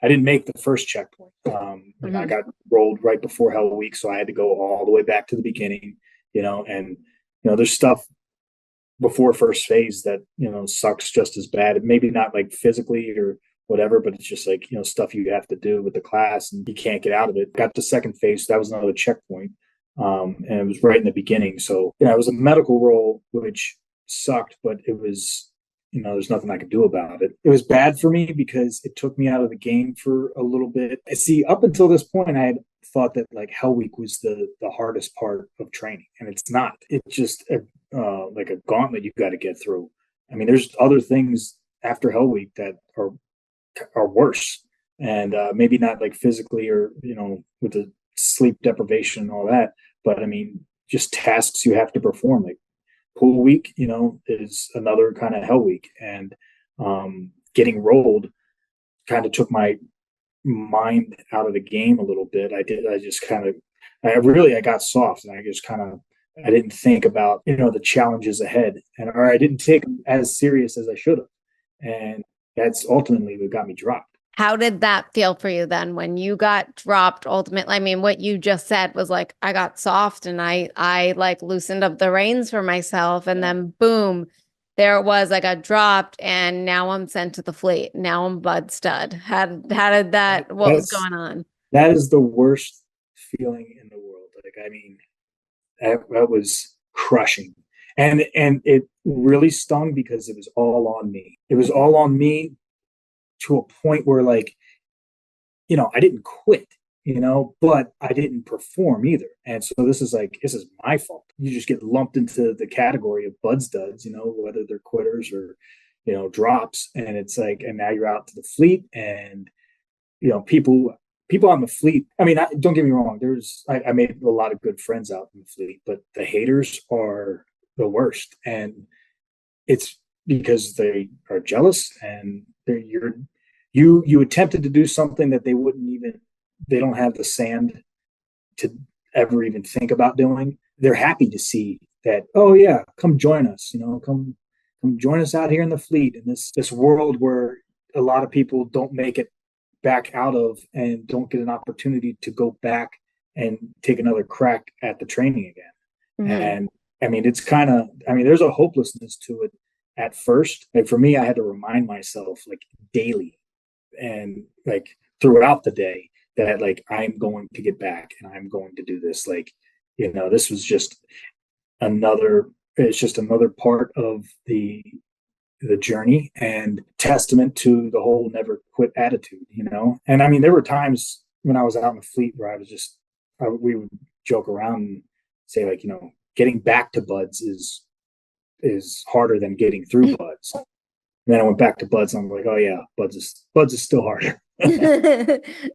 I didn't make the first checkpoint. I got rolled right before Hell Week, so I had to go all the way back to the beginning, and there's stuff before first phase that sucks just as bad. Maybe not like physically or whatever, but it's just like stuff you have to do with the class, and you can't get out of it. Got to second phase, so that was another checkpoint, and it was right in the beginning. So it was a medical roll, which sucked, but it was there's nothing I could do about it. It was bad for me because it took me out of the game for a little bit. See, up until this point, I had thought that like Hell Week was the hardest part of training, and it's not. It's just like a gauntlet you got to get through. I mean, there's other things after Hell Week that are worse, and maybe not like physically or with the sleep deprivation and all that, but I mean, just tasks you have to perform, like pool week, is another kind of Hell Week, and getting rolled kind of took my mind out of the game a little bit. I got soft, and I didn't think about the challenges ahead, or I didn't take them as serious as I should have, and that's ultimately what got me dropped. How did that feel for you then when you got dropped ultimately? I mean, what you just said was like, I got soft and I like loosened up the reins for myself, and then boom, there it was. I got dropped and now I'm sent to the fleet. Now I'm Bud Stud. How did that, what was going on? That is the worst feeling in the world. Like, I mean, that was crushing. And it really stung because it was all on me. It was all on me to a point where, like, I didn't quit, but I didn't perform either. And so this is my fault. You just get lumped into the category of Bud Studs, whether they're quitters or, drops. And it's like, and now you're out to the fleet, and, people on the fleet. I mean, don't get me wrong. I made a lot of good friends out in the fleet, but the haters are the worst. And it's because they are jealous, and you attempted to do something that they don't have the sand to ever even think about doing. They're happy to see that, oh yeah, come join us, come join us out here in the fleet, in this world where a lot of people don't make it back out of, and don't get an opportunity to go back and take another crack at the training again. And I mean, there's a hopelessness to it at first. Like for me, I had to remind myself like daily and like throughout the day that like I'm going to get back and I'm going to do this. Like, this was just another part of the journey, and testament to the whole never quit attitude, And I mean, there were times when I was out in the fleet where we would joke around and say like, getting back to Buds is harder than getting through Buds. And then I went back to Buds, and I'm like, oh yeah, Buds is still harder.